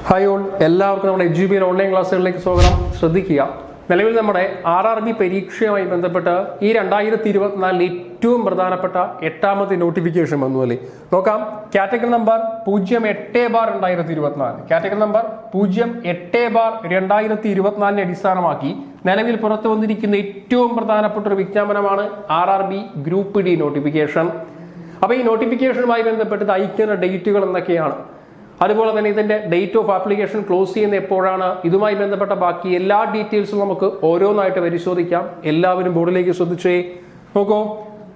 Hi all, എല്ലാവർക്കും നമ്മുടെ എഡ്യൂബിയൻ online ക്ലാസ്സുകളിലേക്ക് സ്വാഗതം. ശ്രദ്ധിക്കുക, നിലവിൽ നമ്മുടെ RRB പരീക്ഷയുമായി ബന്ധപ്പെട്ട് ഈ 2024 ഏറ്റവും പ്രധാനപ്പെട്ട 8ാമത്തെ നോട്ടിഫിക്കേഷൻ വന്നു അല്ലേ. നോക്കാം. കാറ്റഗറി നമ്പർ 08/2024, കാറ്റഗറി നമ്പർ 08/2024 അടിസ്ഥാനമാക്കി നിലവിൽ പുറത്തു വന്നിരിക്കുന്ന ഏറ്റവും പ്രധാനപ്പെട്ട ഒരു വിജ്ഞാപനമാണ് RRB ഗ്രൂപ്പ് ഡി നോട്ടിഫിക്കേഷൻ. അപ്പോൾ ഈ നോട്ടിഫിക്കേഷനുമായി ബന്ധപ്പെട്ട് അയക്കുന്ന ഡേറ്റുകൾ എന്തൊക്കെയാണ്, അതുപോലെ തന്നെ ഇതിന്റെ ഡേറ്റ് ഓഫ് ആപ്ലിക്കേഷൻ ക്ലോസ് ചെയ്യുന്ന എപ്പോഴാണ്, ഇതുമായി ബന്ധപ്പെട്ട ബാക്കി എല്ലാ ഡീറ്റെയിൽസും നമുക്ക് ഓരോന്നായിട്ട് പരിശോധിക്കാം. എല്ലാവരും ബോർഡിലേക്ക് ശ്രദ്ധിച്ചേ. നോക്കൂ,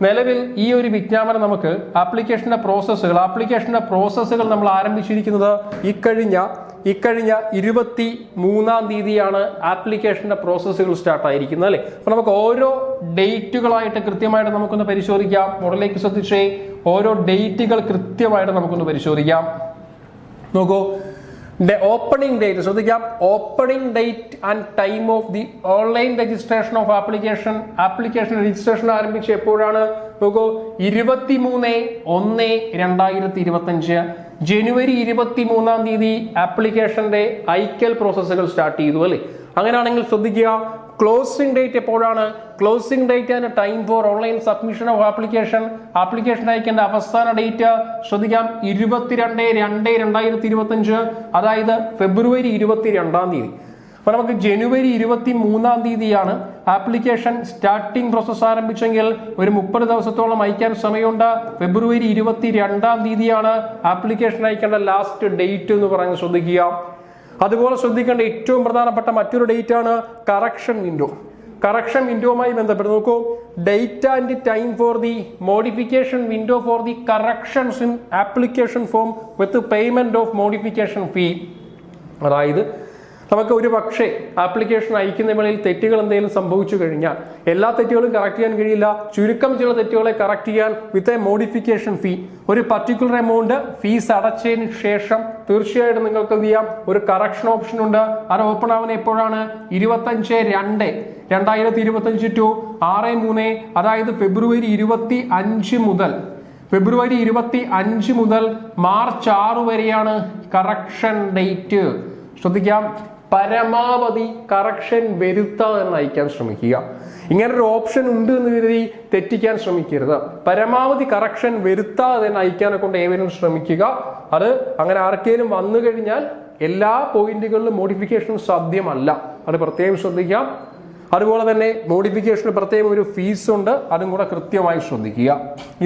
നിലവിൽ ഈ ഒരു വിജ്ഞാപനം നമുക്ക് ആപ്ലിക്കേഷന്റെ പ്രോസസ്സുകൾ നമ്മൾ ആരംഭിച്ചിരിക്കുന്നത് ഇക്കഴിഞ്ഞ 23-ാം തീയതിയാണ് ആപ്ലിക്കേഷന്റെ പ്രോസസ്സുകൾ സ്റ്റാർട്ട് ആയിരിക്കുന്നത് അല്ലേ. അപ്പൊ നമുക്ക് ഓരോ ഡേറ്റുകളായിട്ട് കൃത്യമായിട്ട് നമുക്കൊന്ന് പരിശോധിക്കാം. ബോർഡിലേക്ക് ശ്രദ്ധിച്ചേ. ഓരോ ഡേറ്റുകൾ കൃത്യമായിട്ട് നമുക്കൊന്ന് പരിശോധിക്കാം. നോക്കൂ, ഓപ്പണിംഗ് ഡേറ്റ് ശ്രദ്ധിക്കാം. Opening date and time of the online registration of application registration ആരംഭിച്ച എപ്പോഴാണ്? നോക്കൂ, 23/1/2025 ജനുവരി 23-ാം തീയതി ആപ്ലിക്കേഷന്റെ അയക്കൽ പ്രോസസ്സുകൾ സ്റ്റാർട്ട് ചെയ്തു അല്ലേ. അങ്ങനെയാണെങ്കിൽ ശ്രദ്ധിക്കുക, ക്ലോസിംഗ് ഡേറ്റ് എപ്പോഴാണ്? Closing date and time for online submission of application അയക്കേണ്ട അവസാന ഡേറ്റ് ശ്രദ്ധിക്കാം, 22/2/2025, അതായത് ഫെബ്രുവരി 22-ാം തീയതി. അപ്പൊ നമുക്ക് ജനുവരി 23-ാം തീയതിയാണ് ആപ്ലിക്കേഷൻ സ്റ്റാർട്ടിംഗ് പ്രോസസ് ആരംഭിച്ചെങ്കിൽ ഒരു 30 ദിവസത്തോളം അയക്കാൻ സമയമുണ്ട്. ഫെബ്രുവരി 22-ാം തീയതിയാണ് ആപ്ലിക്കേഷൻ അയക്കേണ്ട ലാസ്റ്റ് ഡേറ്റ് എന്ന് പറയുന്നത് ശ്രദ്ധിക്കുക. അതുപോലെ ശ്രദ്ധിക്കേണ്ട ഏറ്റവും പ്രധാനപ്പെട്ട മറ്റൊരു ഡേറ്റ് ആണ് കറക്ഷൻ വിൻഡോവുമായി ബന്ധപ്പെട്ട് നോക്കൂ, date and time for the modification window for the corrections in application form with payment of modification fee. അതായത് നമുക്ക് ഒരു പക്ഷേ ആപ്ലിക്കേഷൻ അയക്കുന്ന വേളയിൽ തെറ്റുകൾ എന്തെങ്കിലും സംഭവിച്ചു കഴിഞ്ഞാൽ എല്ലാ തെറ്റുകളും കറക്റ്റ് ചെയ്യാൻ കഴിയില്ല. ചുരുക്കം ചില തെറ്റുകളെ കറക്റ്റ് ചെയ്യാൻ വിത്ത് എ മോഡിഫിക്കേഷൻ ഫീ, ഒരു പർട്ടിക്കുലർ എമൗണ്ട് ഫീസ് അടച്ചതിന് ശേഷം തീർച്ചയായിട്ടും നിങ്ങൾക്ക് എന്ത് ചെയ്യാം, ഒരു കറക്ഷൻ ഓപ്ഷൻ ഉണ്ട്. അത് ഓപ്പൺ ആവുന്ന എപ്പോഴാണ്? 25/2/2025 ടു 6/3, അതായത് ഫെബ്രുവരി 25 മുതൽ മാർച്ച് 6 വരെയാണ് കറക്ഷൻ ഡേറ്റ്. ശ്രദ്ധിക്കാം, പരമാവധി കറക്ഷൻ വരുത്താതെ അയക്കാൻ ശ്രമിക്കുക. ഇങ്ങനൊരു ഓപ്ഷൻ ഉണ്ട് എന്ന് കരുതി തെറ്റിക്കാൻ ശ്രമിക്കരുത്. പരമാവധി കറക്ഷൻ വരുത്താതെ തന്നെ അയക്കാനെ കൊണ്ട് ഏവരും ശ്രമിക്കുക. അത് അങ്ങനെ ആർക്കെങ്കിലും വന്നു കഴിഞ്ഞാൽ എല്ലാ പോയിന്റുകളിലും മോഡിഫിക്കേഷൻ സാധ്യമല്ല, അത് പ്രത്യേകം ശ്രദ്ധിക്കാം. അതുപോലെ തന്നെ മോഡിഫിക്കേഷന് പ്രത്യേകം ഒരു ഫീസ് ഉണ്ട്, അതും കൂടെ കൃത്യമായി ശ്രദ്ധിക്കുക.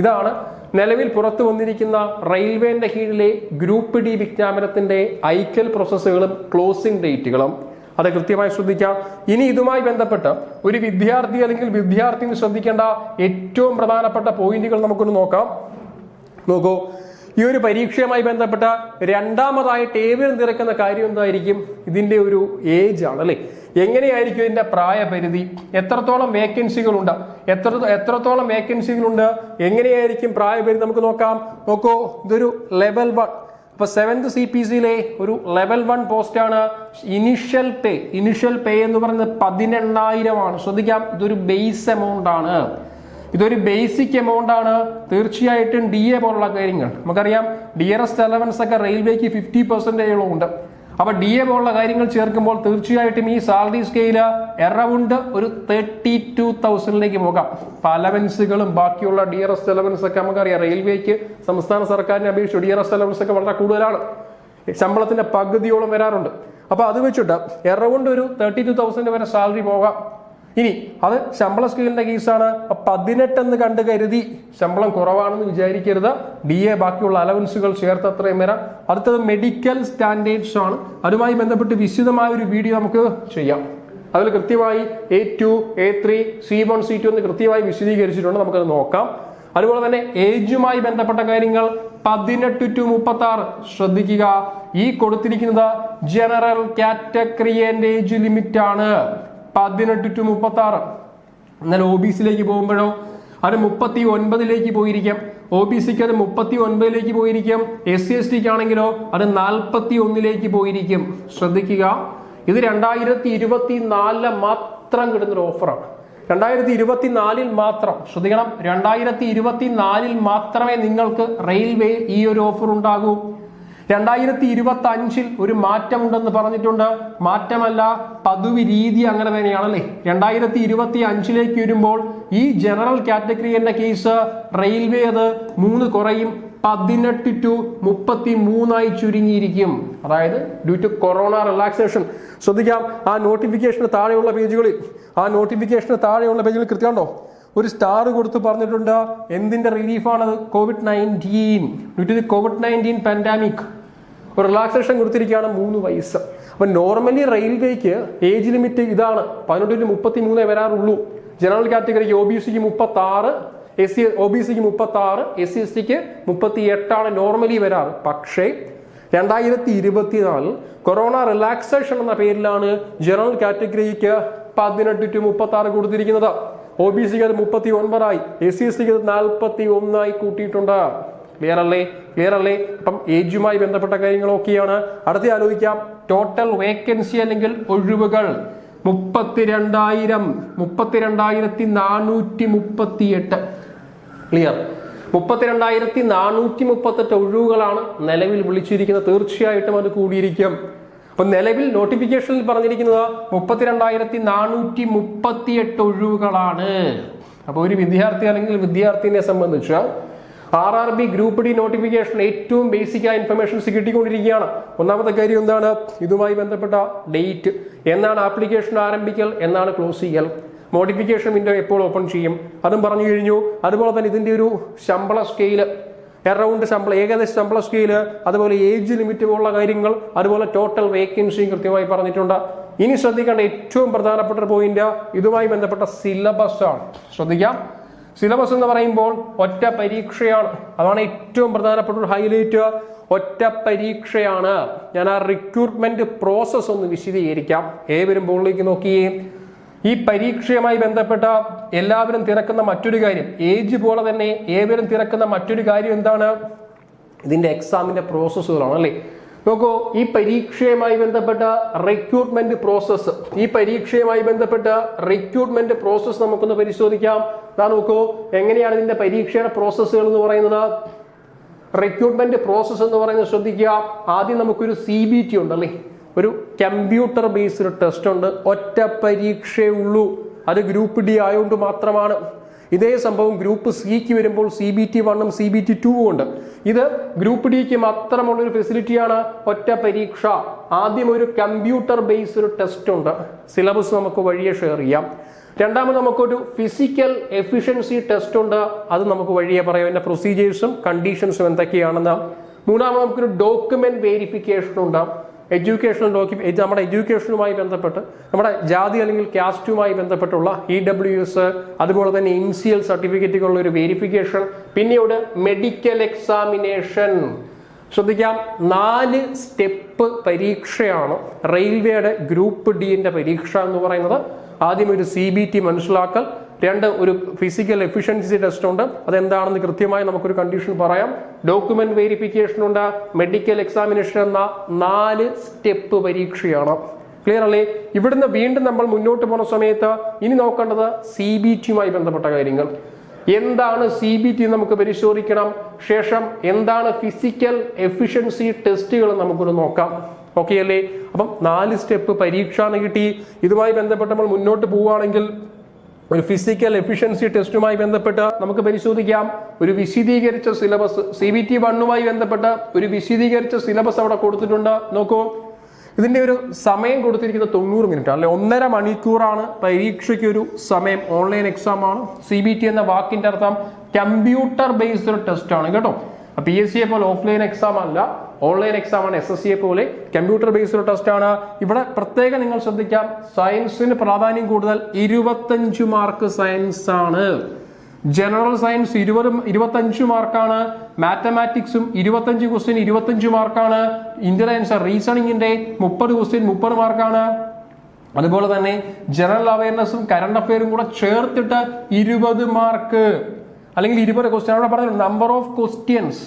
ഇതാണ് നിലവിൽ പുറത്തു വന്നിരിക്കുന്ന റെയിൽവേന്റെ കീഴിലെ ഗ്രൂപ്പ് ഡി വിജ്ഞാപനത്തിന്റെ അയക്കൽ പ്രോസസ്സുകളും ക്ലോസിംഗ് ഡേറ്റുകളും. അത് കൃത്യമായി ശ്രദ്ധിക്കാം. ഇനി ഇതുമായി ബന്ധപ്പെട്ട് ഒരു വിദ്യാർത്ഥി അല്ലെങ്കിൽ വിദ്യാർത്ഥിനി ശ്രദ്ധിക്കേണ്ട ഏറ്റവും പ്രധാനപ്പെട്ട പോയിന്റുകൾ നമുക്കൊന്ന് നോക്കാം. നോക്കൂ, ഈ ഒരു പരീക്ഷയുമായി ബന്ധപ്പെട്ട രണ്ടാമതായിട്ട് ഏവരും തിരക്കുന്ന കാര്യം എന്തായിരിക്കും? ഇതിന്റെ ഒരു ഏജ് ആണ് അല്ലെ. എങ്ങനെയായിരിക്കും ഇതിന്റെ പ്രായപരിധി? എത്രത്തോളം വേക്കൻസികളുണ്ട്? എങ്ങനെയായിരിക്കും പ്രായപരിധി? നമുക്ക് നോക്കാം. നോക്കൂ, ഇതൊരു ലെവൽ 1. അപ്പൊ 7th CPC-യിലെ ഒരു ലെവൽ 1 പോസ്റ്റ് ആണ്. ഇനിഷ്യൽ പേ എന്ന് പറയുന്നത് 18,000 ആണ്. ശ്രദ്ധിക്കാം, ഇതൊരു ബേസ് എമൗണ്ട് ആണ്, ഇതൊരു ബേസിക് എമൗണ്ട് ആണ്. തീർച്ചയായിട്ടും DA പോലുള്ള കാര്യങ്ങൾ നമുക്കറിയാം. ഡിയറസ്റ്റ് അലവൻസ് ഒക്കെ റെയിൽവേക്ക് 50% ഉണ്ട്. അപ്പൊ DA പോലുള്ള കാര്യങ്ങൾ ചേർക്കുമ്പോൾ തീർച്ചയായിട്ടും ഈ സാലറി സ്കെയില് അറൗണ്ട് ഒരു 32,000 പോകാം. അലവൻസുകളും ബാക്കിയുള്ള ഡിയറസ്റ്റ് അലവൻസ് ഒക്കെ നമുക്കറിയാം, റെയിൽവേക്ക് സംസ്ഥാന സർക്കാരിനെ അപേക്ഷിച്ച് ഡിയറസ്റ്റ് അലവൻസ് ഒക്കെ വളരെ കൂടുതലാണ്. ശമ്പളത്തിന്റെ പകുതിയോളം വരാറുണ്ട്. അപ്പൊ അത് വെച്ചിട്ട് അറൗണ്ട് ഒരു 32,000 വരെ സാലറി പോകാം. ഇനി അത് ശമ്പള സ്കെയിലിന്റെ കേസാണ്. 18 എന്ന് കണ്ടു കരുതി ശമ്പളം കുറവാണെന്ന് വിചാരിക്കരുത്. DA ബാക്കിയുള്ള അലവൻസുകൾ ചേർത്ത് അത്രയും വരാം. അടുത്തത് മെഡിക്കൽ സ്റ്റാൻഡേർഡ്സ് ആണ്. അതുമായി ബന്ധപ്പെട്ട് വിശദമായ ഒരു വീഡിയോ നമുക്ക് ചെയ്യാം. അതിൽ കൃത്യമായി A2, A3, C1, C2 എന്ന് കൃത്യമായി വിശദീകരിച്ചിട്ടുണ്ട്. നമുക്കത് നോക്കാം. അതുപോലെ തന്നെ ഏജുമായി ബന്ധപ്പെട്ട കാര്യങ്ങൾ 18 to 36. ശ്രദ്ധിക്കുക, ഈ കൊടുത്തിരിക്കുന്നത് general category and age limit ആണ്. 18 to 36. എന്നാൽ OBC-യിലേക്ക് പോകുമ്പോഴോ അത് 39 പോയിരിക്കാം. OBC-ക്ക് അത് 39 പോയിരിക്കും. SC/ST-ക്ക് ആണെങ്കിലോ അത് 41 പോയിരിക്കും. ശ്രദ്ധിക്കുക, ഇത് 2024 മാത്രം കിട്ടുന്നൊരു ഓഫറാണ്. 2024 മാത്രം ശ്രദ്ധിക്കണം. 2024 മാത്രമേ നിങ്ങൾക്ക് റെയിൽവേ ഈ ഒരു ഓഫർ ഉണ്ടാകൂ. 2025 ഒരു മാറ്റമുണ്ടെന്ന് പറഞ്ഞിട്ടുണ്ട്. മാറ്റമല്ല, പതിവ് രീതി അങ്ങനെ തന്നെയാണല്ലേ. 2025 വരുമ്പോൾ ഈ ജനറൽ കാറ്റഗറിയുടെ കേസ് റെയിൽവേ അത് 3 കുറയും, 18 to 33 ചുരുങ്ങിയിരിക്കും. അതായത് ഡ്യൂ ടു കൊറോണ റിലാക്സേഷൻ. ശ്രദ്ധിക്കാം, ആ നോട്ടിഫിക്കേഷന് താഴെയുള്ള പേജുകളിൽ കൃത്യമുണ്ടോ ഒരു സ്റ്റാർ കൊടുത്ത് പറഞ്ഞിട്ടുണ്ട് എന്തിന്റെ റിലീഫാണത്? COVID-19. Due to the COVID-19 pandemic ഒരു റിലാക്സേഷൻ കൊടുത്തിരിക്കുകയാണ് 3 വയസ്സ്. അപ്പൊ നോർമലി റെയിൽവേക്ക് ഏജ് ലിമിറ്റ് ഇതാണ്, 18 to 33 വരാറുള്ളൂ. ജനറൽ കാറ്റഗറിക്ക് OBCക്ക് 36, OBCക്ക് 36, SC/STക്ക് 38 നോർമലി വരാറ്. പക്ഷേ 2024 കൊറോണ റിലാക്സേഷൻ എന്ന പേരിലാണ് ജനറൽ കാറ്റഗറിക്ക് 18 to 36 കൊടുത്തിരിക്കുന്നത്. OBCക്ക് അത് 39, SC/STക്ക് അത് 41 കൂട്ടിയിട്ടുണ്ട്. ക്ലിയർ അല്ലേ? അപ്പം ഏജുമായി ബന്ധപ്പെട്ട കാര്യങ്ങളൊക്കെയാണ്. അടുത്ത ആലോചിക്കാം, ടോട്ടൽ വേക്കൻസി അല്ലെങ്കിൽ ഒഴിവുകൾ 32,438. ക്ലിയർ, 32,438 ഒഴിവുകളാണ് നിലവിൽ വിളിച്ചിരിക്കുന്നത്. തീർച്ചയായിട്ടും അത് കൂടിയിരിക്കും. അപ്പൊ നിലവിൽ നോട്ടിഫിക്കേഷനിൽ പറഞ്ഞിരിക്കുന്നത് 32,438 ഒഴിവുകളാണ്. അപ്പൊ ഒരു വിദ്യാർത്ഥി അല്ലെങ്കിൽ വിദ്യാർത്ഥിനെ സംബന്ധിച്ച് RRB ഗ്രൂപ്പ് ഡി നോട്ടിഫിക്കേഷൻ ഏറ്റവും ബേസിക് ആയ ഇൻഫർമേഷൻസ് കിട്ടിക്കൊണ്ടിരിക്കുകയാണ്. ഒന്നാമത്തെ കാര്യം എന്താണ്? ഇതുമായി ബന്ധപ്പെട്ട ഡേറ്റ്, എന്നാണ് ആപ്ലിക്കേഷൻ ആരംഭിക്കൽ, എന്നാണ് ക്ലോസ് ചെയ്യൽ, മോഡിഫിക്കേഷൻ വിൻഡോ എപ്പോൾ ഓപ്പൺ ചെയ്യും, അതും പറഞ്ഞു കഴിഞ്ഞു. അതുപോലെ തന്നെ ഇതിന്റെ ഒരു ശമ്പള സ്കെയില്, അറൗണ്ട് ശമ്പളം, ഏകദേശ ശമ്പള സ്കെയില്, അതുപോലെ ഏജ് ലിമിറ്റ് പോലുള്ള കാര്യങ്ങൾ, അതുപോലെ ടോട്ടൽ വേക്കൻസിയും കൃത്യമായി പറഞ്ഞിട്ടുണ്ട്. ഇനി ശ്രദ്ധിക്കേണ്ട ഏറ്റവും പ്രധാനപ്പെട്ട പോയിന്റ് ഇതുമായി ബന്ധപ്പെട്ട സിലബസ് ആണ്. ശ്രദ്ധിക്കാം, സിലബസ് എന്ന് പറയുമ്പോൾ ഒറ്റ പരീക്ഷയാണ്. അതാണ് ഏറ്റവും പ്രധാനപ്പെട്ട ഒരു ഹൈലൈറ്റ്. ഒറ്റ പരീക്ഷയാണ്. ഞാൻ ആ റിക്രൂട്ട്മെന്റ് പ്രോസസ് ഒന്ന് വിശദീകരിക്കാം. ഏവരും ബോർഡിലേക്ക് നോക്കിയേ. ഈ പരീക്ഷയുമായി ബന്ധപ്പെട്ട എല്ലാവരും തിരക്കുന്ന മറ്റൊരു കാര്യം, ഏജ് പോലെ തന്നെ ഏവരും തിരക്കുന്ന മറ്റൊരു കാര്യം എന്താണ്? ഇതിന്റെ എക്സാമിന്റെ പ്രോസസ്സുകളാണ് അല്ലേ. നോക്കൂ, ഈ പരീക്ഷയുമായി ബന്ധപ്പെട്ട റിക്രൂട്ട്മെന്റ് പ്രോസസ് നമുക്കൊന്ന് പരിശോധിക്കാം. നോക്കൂ, എങ്ങനെയാണ് ഇതിന്റെ പരീക്ഷയുടെ പ്രോസസ്സുകൾ എന്ന് പറയുന്നത്. റിക്രൂട്ട്മെന്റ് പ്രോസസ് എന്ന് പറയുന്നത് ശ്രദ്ധിക്കുക. ആദ്യം നമുക്കൊരു CBT ഉണ്ടല്ലേ, ഒരു കമ്പ്യൂട്ടർ ബേസ്ഡ് ടെസ്റ്റ് ഉണ്ട്. ഒറ്റ പരീക്ഷയേ ഉള്ളൂ. അത് ഗ്രൂപ്പ് ഡി ആയതുകൊണ്ട് മാത്രമാണ്. ഇതേ സംഭവം ഗ്രൂപ്പ് സിക്ക് വരുമ്പോൾ CBT 1ഉം CBT 2ഉം ഉണ്ട്. ഇത് ഗ്രൂപ്പ് ഡിക്ക് മാത്രമുള്ള ഒരു ഫെസിലിറ്റിയാണ് ഒറ്റ പരീക്ഷ. ആദ്യം ഒരു കമ്പ്യൂട്ടർ ബേസ്ഡ് ടെസ്റ്റ് ഉണ്ട്. സിലബസ് നമുക്ക് വഴിയെ ഷെയർ ചെയ്യാം. രണ്ടാമത് നമുക്കൊരു ഫിസിക്കൽ എഫിഷ്യൻസി ടെസ്റ്റ് ഉണ്ട്. അത് നമുക്ക് വഴിയെ പറയാം, അതിന്റെ പ്രൊസീജിയേഴ്സും കണ്ടീഷൻസും എന്തൊക്കെയാണെന്ന്. മൂന്നാമത് നമുക്കൊരു ഡോക്യുമെന്റ് വെരിഫിക്കേഷൻ ഉണ്ട്. നമ്മുടെ എഡ്യൂക്കേഷനുമായി ബന്ധപ്പെട്ട്, നമ്മുടെ ജാതി അല്ലെങ്കിൽ കാസ്റ്റുമായി ബന്ധപ്പെട്ടുള്ള EWS, അതുപോലെ തന്നെ MCL സർട്ടിഫിക്കറ്റുകളുടെ ഒരു വെരിഫിക്കേഷൻ, പിന്നീട് മെഡിക്കൽ എക്സാമിനേഷൻ. ശ്രദ്ധിക്കാം, 4 സ്റ്റെപ്പ് പരീക്ഷയാണ് റെയിൽവേയുടെ ഗ്രൂപ്പ് ഡിന്റെ പരീക്ഷ എന്ന് പറയുന്നത്. ആദ്യം ഒരു CBT മനസ്സിലാക്കൽ, 2 ഒരു ഫിസിക്കൽ എഫിഷ്യൻസി ടെസ്റ്റ് ഉണ്ട്. അതെന്താണെന്ന് കൃത്യമായി നമുക്കൊരു കണ്ടീഷൻ പറയാം. ഡോക്യുമെന്റ് വെരിഫിക്കേഷൻ ഉണ്ട്, മെഡിക്കൽ എക്സാമിനേഷൻ എന്ന 4 സ്റ്റെപ്പ് പരീക്ഷയാണ്. ക്ലിയർ അല്ലേ? ഇവിടുന്ന് വീണ്ടും നമ്മൾ മുന്നോട്ട് പോകുന്ന സമയത്ത് ഇനി നോക്കേണ്ടത് CBTയുമായി ബന്ധപ്പെട്ട കാര്യങ്ങൾ. എന്താണ് CBT നമുക്ക് പരിശോധിക്കണം. ശേഷം എന്താണ് ഫിസിക്കൽ എഫിഷ്യൻസി ടെസ്റ്റുകൾ നമുക്കൊന്ന് നോക്കാം. ഓക്കെ അല്ലേ? അപ്പം 4 സ്റ്റെപ്പ് പരീക്ഷ എന്ന് കിട്ടി. ഇതുമായി ബന്ധപ്പെട്ട് നമ്മൾ മുന്നോട്ട് പോവുകയാണെങ്കിൽ ഒരു ഫിസിക്കൽ എഫിഷ്യൻസി ടെസ്റ്റുമായി ബന്ധപ്പെട്ട് നമുക്ക് പരിശോധിക്കാം. ഒരു വിശദീകരിച്ച സിലബസ് CBT 1ഉമായി ബന്ധപ്പെട്ട് ഒരു വിശദീകരിച്ച സിലബസ് അവിടെ കൊടുത്തിട്ടുണ്ട്. നോക്കൂ, ഇതിന്റെ ഒരു സമയം കൊടുത്തിരിക്കുന്നത് 90 മിനിറ്റ് അല്ലെ, 1.5 മണിക്കൂറാണ് പരീക്ഷയ്ക്ക് ഒരു സമയം. ഓൺലൈൻ എക്സാം ആണ്. CBT എന്ന വാക്കിന്റെ അർത്ഥം കമ്പ്യൂട്ടർ ബേസ്ഡ് ടെസ്റ്റ് ആണ് കേട്ടോ. PSCയെ പോലെ ഓഫ്ലൈൻ എക്സാം അല്ല, ഓൺലൈൻ എക്സാം ആണ്. SSCയെ പോലെ കമ്പ്യൂട്ടർ ബേസ്ഡ് ടെസ്റ്റ് ആണ്. ഇവിടെ പ്രത്യേകം നിങ്ങൾ ശ്രദ്ധിക്കാം, സയൻസിന് പ്രാധാന്യം കൂടുതൽ. 25 മാർക്ക് സയൻസ് ആണ്. ജനറൽ സയൻസ് 25 മാർക്കാണ്. മാത്തമാറ്റിക്സും 25 ക്വസ്റ്റ്യൻ 25 മാർക്കാണ്. ഇന്റലിജൻസ് റീസണിങ്ങിന്റെ 30 ക്വസ്റ്റ്യൻ 30 മാർക്കാണ്. അതുപോലെ തന്നെ ജനറൽ അവയർനെസ്സും കറണ്ട് അഫെയറും കൂടെ ചേർത്തിട്ട് 20 മാർക്ക് അല്ലെങ്കിൽ 20 ക്വസ്റ്റ്യൻ. അവിടെ പറഞ്ഞു നമ്പർ ഓഫ് ക്വസ്റ്റ്യൻസ്,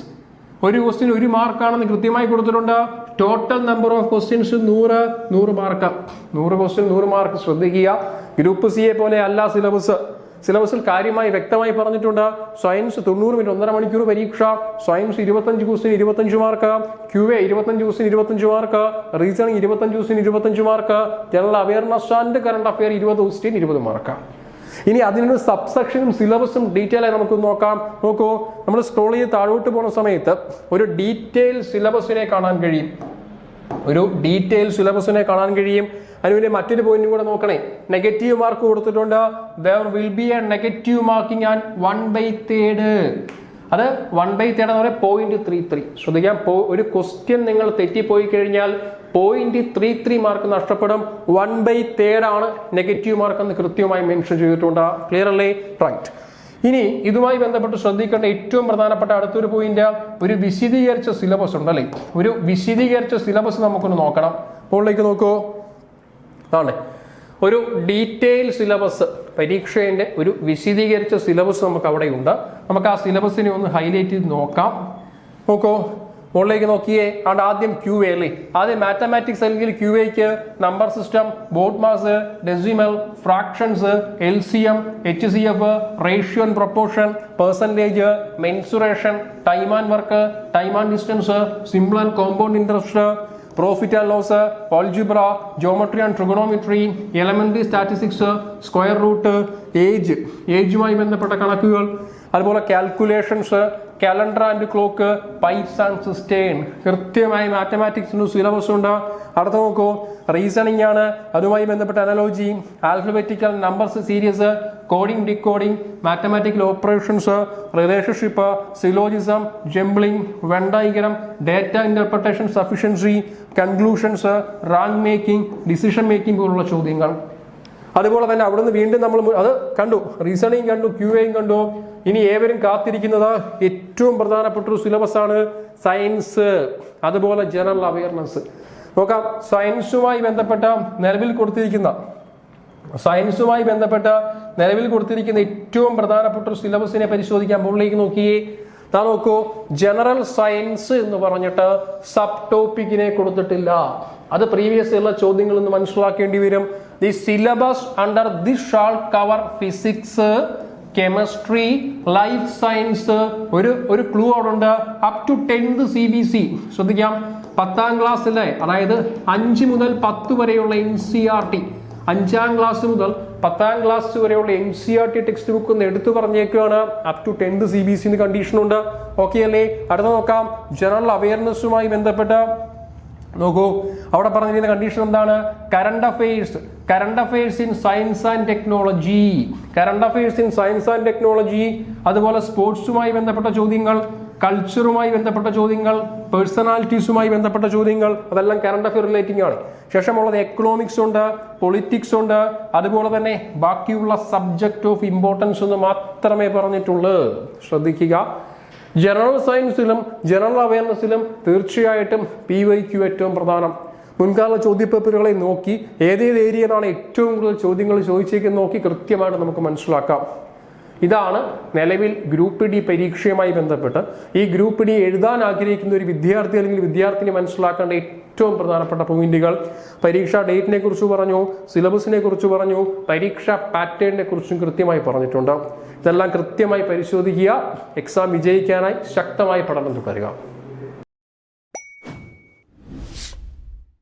ഒരു ക്വസ്റ്റ്യൻ 1 മാർക്കാണെന്ന് കൃത്യമായി കൊടുത്തിട്ടുണ്ട്. Total number of questions 100 mark. 100 question 100 mark. ശ്രദ്ധിക്കുക, ഗ്രൂപ്പ് സിയെ പോലെ അല്ല സിലബസ്. സിലബസിൽ കാര്യമായി വ്യക്തമായി പറഞ്ഞിട്ടുണ്ട്. സയൻസ് 90 മിനിറ്റ് 1.5 മണിക്കൂർ പരീക്ഷ, science 25 question 25 mark, QA 25 question 25 mark, reasoning 25 question 25 mark, general awareness and current affair 20 question 20 mark. ഇനി അതിനൊരു സബ്സെക്ഷനും സിലബസും ഡീറ്റെയിൽ ആയി നമുക്ക് നോക്കാം. നോക്കൂ, നമ്മൾ സ്ക്രോൾ ചെയ്ത് താഴോട്ട് പോകുന്ന സമയത്ത് ഒരു ഡീറ്റെയിൽ സിലബസിനെ കാണാൻ കഴിയും. അതിനുവേണ്ടി മറ്റൊരു പോയിന്റും കൂടെ നോക്കണേ. നെഗറ്റീവ് മാർക്ക് കൊടുത്തിട്ടുണ്ട്. there will be a negative marking and 1/3. അത് 1/3 എന്ന് പറയുന്നത് 0.33. ശ്രദ്ധിക്കാം, ഒരു ക്വസ്റ്റ്യൻ നിങ്ങൾ തെറ്റിപ്പോയി കഴിഞ്ഞാൽ 0.33 മാർക്ക് നഷ്ടപ്പെടും. 1/3 ആണ് നെഗറ്റീവ് മാർക്ക് എന്ന് കൃത്യമായി മെൻഷൻ ചെയ്തിട്ടുണ്ട്. ക്ലിയർ അല്ലേ? റൈറ്റ്. ഇനി ഇതുമായി ബന്ധപ്പെട്ട് ശ്രദ്ധിക്കേണ്ട ഏറ്റവും പ്രധാനപ്പെട്ട അടുത്തൊരു പോയിന്റ്, ഒരു വിശദീകരിച്ച സിലബസ് ഉണ്ടല്ലേ. ഒരു വിശദീകരിച്ച സിലബസ് നമുക്കൊന്ന് നോക്കണം. മുകളിലേക്ക് നോക്കൂ. ആണ് ഒരു ഡീറ്റെയിൽ സിലബസ്, പരീക്ഷയുടെ ഒരു വിശദീകരിച്ച സിലബസ് നമുക്ക് അവിടെ ഉണ്ട്. നമുക്ക് ആ സിലബസിനെ ഒന്ന് ഹൈലൈറ്റ് ചെയ്ത് നോക്കാം. നോക്കൂ, മുകളിലേക്ക് നോക്കിയേ. അവിടെ ആദ്യം QA അല്ലേ. ആദ്യം മാത്തമാറ്റിക്സ് അല്ലെങ്കിൽ QAക്ക് number system, BODMAS, decimal, fractions, LCM, HCF, ratio and proportion, percentage, mensuration, time and work, time and distance, simple and compound interest, profit and loss, algebra, geometry and trigonometry, elementary statistics, square root, ഏജുമായി ബന്ധപ്പെട്ട കണക്കുകൾ, അതുപോലെ calculations, calendar and clock, pipes and cistern. കൃത്യമായി മാത്തമാറ്റിക്സിന്റെ syllabus ഉണ്ട്. അടുത്ത നോക്കൂ, reasoning ആണ്, അതുമായി ബന്ധപ്പെട്ട analogy, alphabetical numbers series, coding decoding, mathematical operations, relationship, syllogism, ജംബ്ലിംഗ്, Venn diagram, data interpretation, sufficiency, conclusions, rank making, decision making പോലുള്ള ചോദ്യങ്ങൾ. അതുപോലെ തന്നെ അവിടുന്ന് വീണ്ടും നമ്മൾ അത് കണ്ടു, റീസണിങ് കണ്ടു, QAയും കണ്ടു. ഇനി ഏവരും കാത്തിരിക്കുന്നത് ഏറ്റവും പ്രധാനപ്പെട്ട ഒരു സിലബസ് ആണ് സയൻസ്, അതുപോലെ ജനറൽ അവയർനെസ്. നോക്കാം, സയൻസുമായി ബന്ധപ്പെട്ട നിലവിൽ കൊടുത്തിരിക്കുന്ന ഏറ്റവും പ്രധാനപ്പെട്ട ഒരു സിലബസിനെ പരിശോധിക്കാൻ. മുകളിലേക്ക് നോക്കിയേ. നോക്കൂ, ജനറൽ സയൻസ് എന്ന് പറഞ്ഞിട്ട് സബ് ടോപ്പിക്കിനെ കൊടുത്തിട്ടില്ല. അത് പ്രീവിയസ് ഉള്ള ചോദ്യങ്ങൾ ഒന്ന് മനസ്സിലാക്കേണ്ടി വരും. The syllabus under this shall cover physics, chemistry, life science. ഒരു ക്ലൂ അവിടെ ഉണ്ട്. Up to 10th CBC. ശ്രദ്ധിക്കാം, 10ാം ക്ലാസ്സിലെ, അതായത് 5 മുതൽ 10 വരെയുള്ള NCERT, 5ാം ക്ലാസ് മുതൽ 10ാം ക്ലാസ് വരെയുള്ള NCERT ടെക്സ്റ്റ് ബുക്ക് ഒന്ന് എടുത്തു പറഞ്ഞേക്കുകയാണ്. Up to 10th CBC condition ഉണ്ട്. ഓക്കെ അല്ലേ? അടുത്ത നോക്കാം, ജനറൽ അവയർനെസ്സുമായി ബന്ധപ്പെട്ട നോക്കൂ, അവിടെ പറഞ്ഞിരിക്കുന്ന കണ്ടീഷൻ എന്താണ്? Current affairs in science and technology, അതുപോലെ സ്പോർട്സുമായി ബന്ധപ്പെട്ട ചോദ്യങ്ങൾ, കൾച്ചറുമായി ബന്ധപ്പെട്ട ചോദ്യങ്ങൾ, പേഴ്സണാലിറ്റീസുമായി ബന്ധപ്പെട്ട ചോദ്യങ്ങൾ, അതെല്ലാം കറണ്ട് അഫയർ റിലേറ്റിംഗ് ആണ്. ശേഷമുള്ളത് എക്കണോമിക്സ് ഉണ്ട്, പൊളിറ്റിക്സ് ഉണ്ട്, അതുപോലെ തന്നെ ബാക്കിയുള്ള സബ്ജക്ട് ഓഫ് ഇമ്പോർട്ടൻസ് എന്ന് മാത്രമേ പറഞ്ഞിട്ടുള്ളൂ. ശ്രദ്ധിക്കുക, ജനറൽ സയൻസിലും ജനറൽ അവയർനെസ്സിലും തീർച്ചയായിട്ടും PYQ ഏറ്റവും പ്രധാനം. മുൻകാല ചോദ്യപേപ്പറുകളെ നോക്കി ഏതേത് ഏരിയയിലാണ് ഏറ്റവും കൂടുതൽ ചോദ്യങ്ങൾ ചോദിച്ചേക്കെന്ന് നോക്കി കൃത്യമായിട്ട് നമുക്ക് മനസ്സിലാക്കാം. ഇതാണ് നിലവിൽ ഗ്രൂപ്പ് ഡി പരീക്ഷയുമായി ബന്ധപ്പെട്ട് ഈ ഗ്രൂപ്പ് ഡി എഴുതാൻ ആഗ്രഹിക്കുന്ന ഒരു വിദ്യാർത്ഥി അല്ലെങ്കിൽ വിദ്യാർത്ഥിനി മനസ്സിലാക്കേണ്ട ഏറ്റവും പ്രധാനപ്പെട്ട പോയിന്റുകൾ. പരീക്ഷാ ഡേറ്റിനെ കുറിച്ച് പറഞ്ഞു, സിലബസിനെ കുറിച്ച് പറഞ്ഞു, പരീക്ഷാ പാറ്റേണിനെ കുറിച്ചും കൃത്യമായി പറഞ്ഞിട്ടുണ്ട്. ഇതെല്ലാം കൃത്യമായി പരിശോധിക്കുക. എക്സാം വിജയിക്കാനായി ശക്തമായി പഠനം തുടരുക.